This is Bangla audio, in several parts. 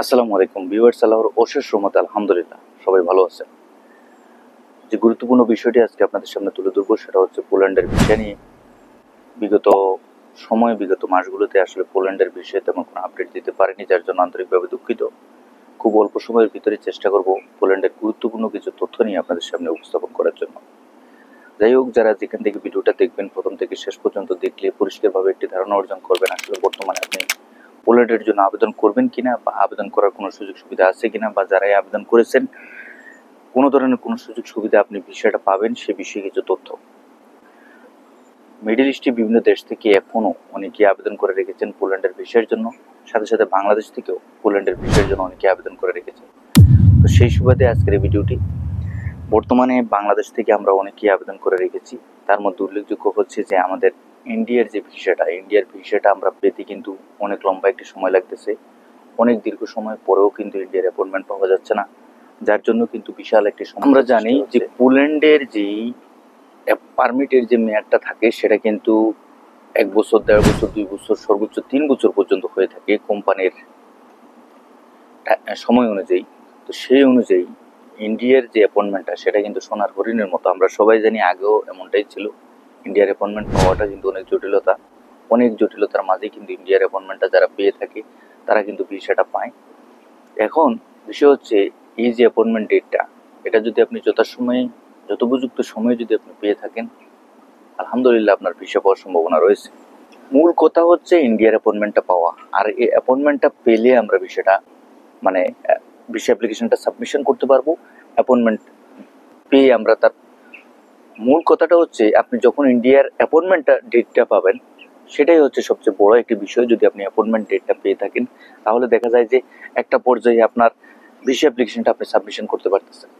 আসসালামু আলাইকুম ভিউয়ার্স, আল্লাহর অশেষ রহমতে আলহামদুলিল্লাহ সবাই ভালো আছে। যে গুরুত্বপূর্ণ বিষয়টি আজকে আপনাদের সামনে তুলে ধরবো সেটা হচ্ছে পোল্যান্ডের ভিসা নিয়ে। বিগত মাসগুলোতে আসলে পোল্যান্ডের বিষয়ে তেমন কোনো আপডেট দিতে পারিনি, যার জন্য আন্তরিকভাবে দুঃখিত। খুব অল্প সময়ের ভিতরে চেষ্টা করব পোল্যান্ডের গুরুত্বপূর্ণ কিছু তথ্য নিয়ে আপনাদের সামনে উপস্থাপন করার জন্য। যাই হোক, যারা যেখান থেকে ভিডিওটা দেখবেন প্রথম থেকে শেষ পর্যন্ত দেখলে পরিষ্কারভাবে একটি ধারণা অর্জন করবেন আসলে বর্তমানে আপনি পোল্যান্ডের জন্য আবেদন করবেন কিনা, বা আবেদন করার কোনো সুযোগ সুবিধা আছে কিনা, বা যারাই আবেদন করেছেন কোনো ধরনের কোনো সুযোগ সুবিধা আপনি ভিসাটা পাবেন সে বিষয়ে কিছু তথ্য। মিডল ইস্টে বিভিন্ন দেশ থেকে এখনও অনেকে আবেদন করে রেখেছেন পোল্যান্ডের ভিসার জন্য, সাথে সাথে বাংলাদেশ থেকেও পোল্যান্ডের ভিসার জন্য অনেকে আবেদন করে রেখেছেন। তো সেই সুবাদে আজকের এই ভিডিওটি। বর্তমানে বাংলাদেশ থেকে আমরা অনেকেই আবেদন করে রেখেছি। তার মধ্যে উল্লেখযোগ্য হচ্ছে যে আমাদের ইন্ডিয়ার ভিসাটা আমরা পেতে কিন্তু অনেক লম্বা একটি সময় লাগতেছে। অনেক দীর্ঘ সময় পরেও কিন্তু ইন্ডিয়ার অ্যাপয়েন্টমেন্ট পাওয়া যাচ্ছে না, যার জন্য কিন্তু বিশাল একটি সমস্যা। আমরা জানি যে পোল্যান্ডের যেই পারমিটের যে মেয়াদটা থাকে সেটা কিন্তু 1 বছর, 1.5 বছর, 2 বছর, সর্বোচ্চ 3 বছর পর্যন্ত হয়ে থাকে কোম্পানির সময় অনুযায়ী। তো সেই অনুযায়ী ইন্ডিয়ার যে অ্যাপয়েন্টমেন্টটা সেটা কিন্তু সোনার হরিণের মতো। আমরা সবাই জানি, আগেও এমনটাই ছিল। ইন্ডিয়ার অ্যাপয়েন্টমেন্ট পাওয়াটা কিন্তু অনেক জটিলতার মাঝে কিন্তু ইন্ডিয়ার অ্যাপয়েন্টমেন্টটা যারা পেয়ে থাকে তারা কিন্তু ভিসাটা পায়। এখন বিষয় হচ্ছে এই যে অ্যাপয়েন্টমেন্ট ডেটটা, এটা যদি আপনি যথোপযুক্ত সময়ে যদি আপনি পেয়ে থাকেন, আলহামদুলিল্লাহ আপনার ভিসা পাওয়ার সম্ভাবনা রয়েছে। মূল কথা হচ্ছে ইন্ডিয়ার অ্যাপয়েন্টমেন্টটা পাওয়া, আর এই অ্যাপয়েন্টমেন্টটা পেলে আমরা ভিসা অ্যাপ্লিকেশনটা সাবমিশন করতে পারবো। অ্যাপয়েন্টমেন্ট পেয়ে আমরা তার মূল কথাটা হচ্ছে আপনি যখন ইন্ডিয়ার অ্যাপয়েন্টমেন্টটা ডেটটা পাবেন সেটাই হচ্ছে সবচেয়ে বড় একটি বিষয়। যদি আপনি অ্যাপয়েন্টমেন্ট ডেটটা পেয়ে থাকেন তাহলে দেখা যায় যে একটা পর্যায়ে আপনার ভিসা অ্যাপ্লিকেশনটা আপনি সাবমিশন করতে পারতেছেন।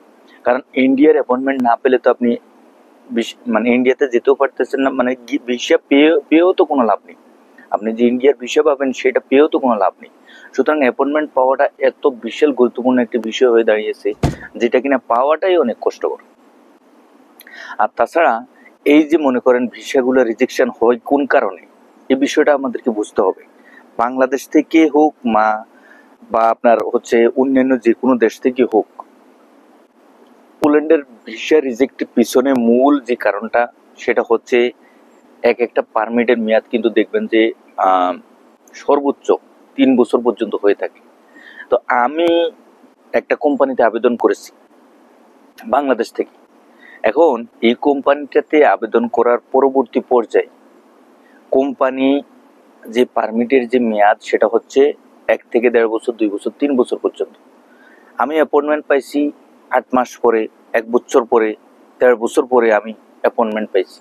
কারণ ইন্ডিয়ার অ্যাপয়েন্টমেন্ট না পেলে তো আপনি ইন্ডিয়াতে যেতেও পারতেছেন না, ভিসা পেয়েও তো কোনো লাভ নেই। আপনি যে ইন্ডিয়ার ভিসা পাবেন সেটা পেয়েও তো কোনো লাভ নেই। সুতরাং অ্যাপয়েন্টমেন্ট পাওয়াটা এত বিশাল গুরুত্বপূর্ণ একটি বিষয় হয়ে দাঁড়িয়েছে যেটা কিনা পাওয়াটাই অনেক কষ্টকর। আর তাছাড়া এই যে মনে করেন ভিসাগুলো রিজেকশন হয় কোন কারণে, এই বিষয়টা আমাদেরকে বুঝতে হবে। বাংলাদেশ থেকে হোক বা আপনার হচ্ছে অন্যান্য যে কোনো দেশ থেকে হোক, পোল্যান্ডের ভিসা রিজেক্টের পিছনে মূল যে কারণটা সেটা হচ্ছে একটা পারমিটের মেয়াদ কিন্তু দেখবেন যে সর্বোচ্চ 3 বছর পর্যন্ত হয়ে থাকে। তো আমি একটা কোম্পানিতে আবেদন করেছি বাংলাদেশ থেকে। এখন এই কোম্পানিটাতে আবেদন করার পরবর্তী পর্যায়ে কোম্পানি যে পারমিটের যে মেয়াদ সেটা হচ্ছে 1 থেকে 1.5 বছর, 2 বছর, 3 বছর পর্যন্ত। আমি অ্যাপয়েন্টমেন্ট পাইছি 8 মাস পরে, 1 বছর পরে, 1.5 বছর পরে আমি অ্যাপয়েন্টমেন্ট পাইছি।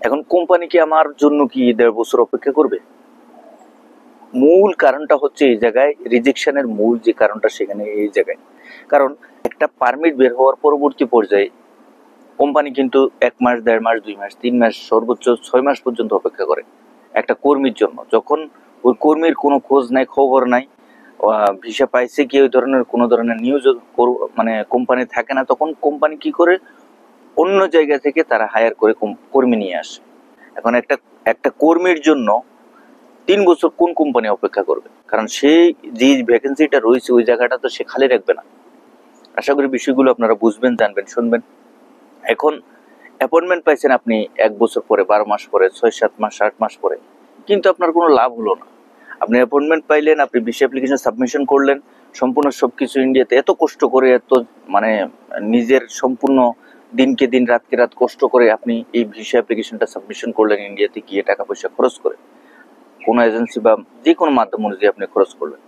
এখন কোম্পানি কি আমার জন্য কি 1.5 বছর অপেক্ষা করবে? মূল কারণটা হচ্ছে এই জায়গায়, রিজেকশনের মূল যে কারণটা সেখানে এই জায়গায়। কারণ একটা পারমিট বের হওয়ার পরবর্তী পর্যায়ে কোম্পানি কিন্তু 1 মাস, 1.5 মাস, 2 মাস, 3 মাস, সর্বোচ্চ 6 মাস পর্যন্ত অপেক্ষা করে একটা কর্মীর জন্য। যখন ওই কর্মীর কোনো খোঁজ নাই, খবর নাই, ভিসা পাইছে কি, ওই ধরনের কোনো ধরনের নিউজ কোম্পানি থাকে না, তখন কোম্পানি কি করে অন্য জায়গা থেকে তারা হায়ার করে কর্মী নিয়ে আসে। এখন একটা কর্মীর জন্য 3 বছর কোন কোম্পানি অপেক্ষা করবে? কারণ সেই যে ভ্যাকেন্সিটা রয়েছে ওই জায়গাটা তো সে খালি রাখবে না। আশা করি বিষয়গুলো আপনারা বুঝবেন, জানবেন, শুনবেন। এখন অ্যাপয়েন্টমেন্ট পাইছেন আপনি 1 বছর পরে, 12 মাস পরে, 6-7 মাস, 8 মাস পরে, কিন্তু আপনার কোনো লাভ হলো না। আপনি অ্যাপয়েন্টমেন্ট পাইলেন, আপনি ভিসা অ্যাপ্লিকেশন সাবমিশন করলেন, সম্পূর্ণ সবকিছু ইন্ডিয়াতে এত কষ্ট করে, নিজের সম্পূর্ণ দিনকে দিন, রাতকে রাত কষ্ট করে আপনি এই ভিসা অ্যাপ্লিকেশনটা সাবমিশন করলেন, ইন্ডিয়াতে গিয়ে টাকা পয়সা খরচ করে কোনো এজেন্সি বা যে কোনো মাধ্যম অনুযায়ী আপনি খরচ করলেন।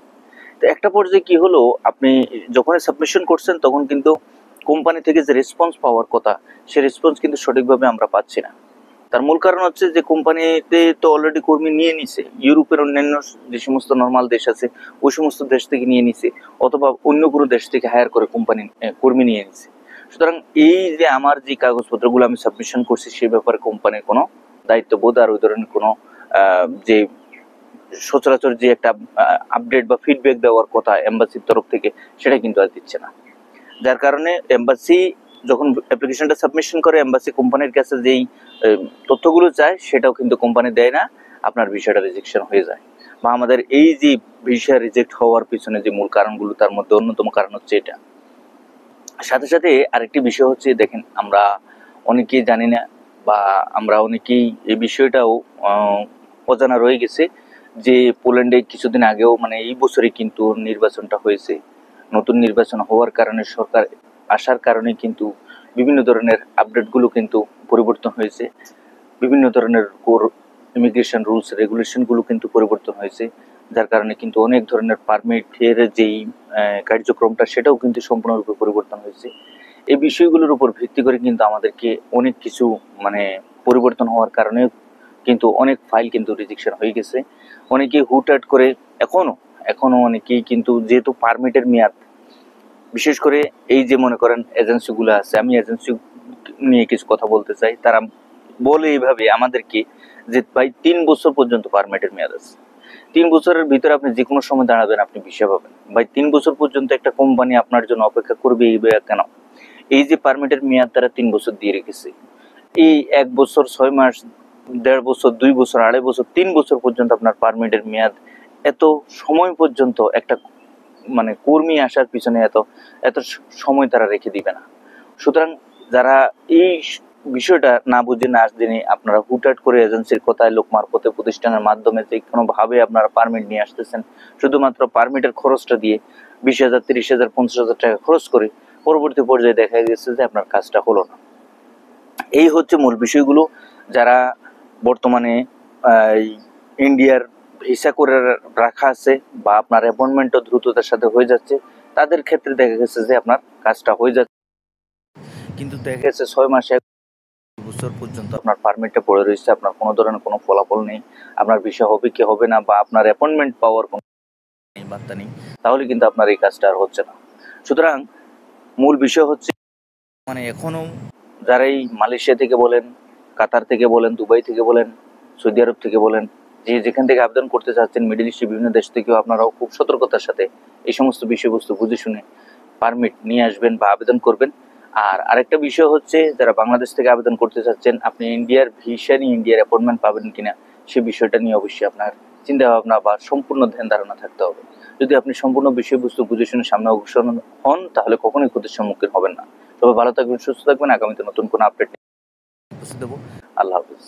তো একটা পর্যায়ে কি হলো, আপনি যখনই সাবমিশন করছেন তখন কিন্তু কোম্পানি থেকে যে রেসপন্স পাওয়ার কথা সে রেসপন্স কিন্তু সঠিকভাবে আমরা পাচ্ছি না। তার মূল কারণ হচ্ছে যে কোম্পানিতে তো অলরেডি কর্মী নিয়ে নিছে, ইউরোপের অন্যান্য যে সমস্ত নর্মাল দেশ আছে ওই সমস্ত দেশ থেকে নিয়ে নিছে, অথবা অন্য কোনো দেশ থেকে হায়ার করে কর্মী নিয়ে নিছে। সুতরাং এই যে আমার যে কাগজপত্রগুলো আমি সাবমিশন করছি সে ব্যাপারে কোম্পানির কোনো দায়িত্ববোধ আর ওই ধরনের কোনো যে সচরাচর যে একটা আপডেট বা ফিডব্যাক দেওয়ার কথা এম্বাসির তরফ থেকে সেটা কিন্তু আর দিচ্ছে না। যার কারণে এম্বাসি যখন অ্যাপ্লিকেশনটা সাবমিশন করে, এম্বাসি কোম্পানির কাছে যেই তথ্যগুলো চায় সেটাও কিন্তু কোম্পানি দেয় না, আপনার ভিসাটা রিজেকশন হয়ে যায়। বা আমাদের এই যে ভিসা রিজেক্ট হওয়ার পিছনে যে মূল কারণগুলো, তার মধ্যে অন্যতম কারণ হচ্ছে এটা। সাথে সাথে আরেকটি বিষয় হচ্ছে, দেখেন আমরা অনেকেই জানি না, বা আমরা অনেকেই এই বিষয়টাও অজানা রয়ে গেছে যে পোল্যান্ডে কিছুদিন আগেও, মানে এই বছরই কিন্তু নির্বাচনটা হয়েছে। নতুন নির্বাচন হওয়ার কারণে, সরকার আসার কারণে কিন্তু বিভিন্ন ধরনের আপডেটগুলো কিন্তু পরিবর্তন হয়েছে। বিভিন্ন ধরনের ইমিগ্রেশন রুলস রেগুলেশনগুলো কিন্তু পরিবর্তন হয়েছে, যার কারণে কিন্তু অনেক ধরনের পারমিটের যেই কার্যক্রমটা, সেটাও কিন্তু সম্পূর্ণরূপে পরিবর্তন হয়েছে। এই বিষয়গুলোর উপর ভিত্তি করে কিন্তু আমাদেরকে অনেক কিছু, মানে পরিবর্তন হওয়ার কারণে কিন্তু অনেক ফাইল কিন্তু রিজেকশন হয়ে গেছে। অনেকেই হুটহাট করে এখনো অনেকেই কিন্তু, যেহেতু পারমিটের মেয়াদ, বিশেষ করে এই যে মনে করেন এজেন্সিগুলো আছে, আমি এজেন্সি নিয়ে কিছু কথা বলতে চাই। তারা বলে এইভাবে আমাদেরকে যে ভাই 3 বছর পর্যন্ত পারমিটের মেয়াদ আছে, 3 বছরের ভিতরে আপনি যে কোনো সময় দাঁড়াবেন, আপনি ভিসা পাবেন। ভাই 3 বছর পর্যন্ত একটা কোম্পানি আপনার জন্য অপেক্ষা করবে এই কেন? এই যে পারমিটের মেয়াদ তারা 3 বছর দিয়ে রেখেছে, এই 1 বছর 6 মাস, 1.5 বছর, 2 বছর, 2.5 বছর, 3 বছর পর্যন্ত আপনার পারমিটের মেয়াদ, এত সময় পর্যন্ত একটা মানে কর্মী আসার পিছনে এত সময় তারা রেখে দিবে না। সুতরাং যারা এই বিষয়টা না বুঝে না জেনে আপনারা হুটহাট করে এজেন্সির কথায়, লোক মারফতে, প্রতিষ্ঠানের মাধ্যমে যে কোনো ভাবে আপনারা পারমিট নিয়ে আসতেছেন, শুধুমাত্র পারমিটের খরচটা দিয়ে 20,000, 30,000, 50,000 টাকা খরচ করে পরবর্তী পর্যায়ে দেখা গেছে যে আপনার কাজটা হলো না। এই হচ্ছে মূল বিষয়গুলো। যারা বর্তমানে ইন্ডিয়ার ভিসা করে রাখা আছে, বা আপনার অ্যাপয়েন্টমেন্টও দ্রুততার সাথে হয়ে যাচ্ছে, তাদের ক্ষেত্রে দেখা গেছে যে আপনার কাজটা হয়ে যাচ্ছে, কিন্তু দেখা গেছে 6 মাস, 1 বছর পর্যন্ত আপনার পারমিটটা পড়ে রয়েছে, আপনার কোনো ধরনের কোনো ফলাফল নেই, আপনার ভিসা হবে কি হবে না, বা আপনার অ্যাপয়েন্টমেন্ট পাওয়ার কোনো বার্তা নেই, তাহলে কিন্তু আপনার এই কাজটা আর হচ্ছে না। সুতরাং মূল বিষয় হচ্ছে, মানে এখনো যারা এই মালয়েশিয়া থেকে বলেন, কাতার থেকে বলেন, দুবাই থেকে বলেন, সৌদি আরব থেকে বলেন, যে যেখান থেকে আবেদন করতে চাচ্ছেন, মিডল ইস্টের বিভিন্ন দেশ থেকেও আপনারাও খুব সতর্কতার সাথে এই সমস্ত বিষয়বস্তু বুঝে শুনে পারমিট নিয়ে আসবেন বা আবেদন করবেন। আর আরেকটা বিষয় হচ্ছে, যারা বাংলাদেশ থেকে আবেদন করতে চাচ্ছেন, আপনি ইন্ডিয়ার ভিসা নিয়ে ইন্ডিয়ার অ্যাপয়েন্টমেন্ট পাবেন কিনা, সে বিষয়টা নিয়ে অবশ্যই আপনার চিন্তা ভাবনা বা সম্পূর্ণ ধ্যান ধারণা থাকতে হবে। যদি আপনি সম্পূর্ণ বিষয়বস্তু বুঝে শুনে সামনে অগ্রসর হন, তাহলে কখনোই ক্ষতির সম্মুখীন হবেন না। সবাই ভালো থাকবেন, সুস্থ থাকবেন। আগামীতে নতুন কোনো আপডেট দেবো। আল্লাহ হাফিজ।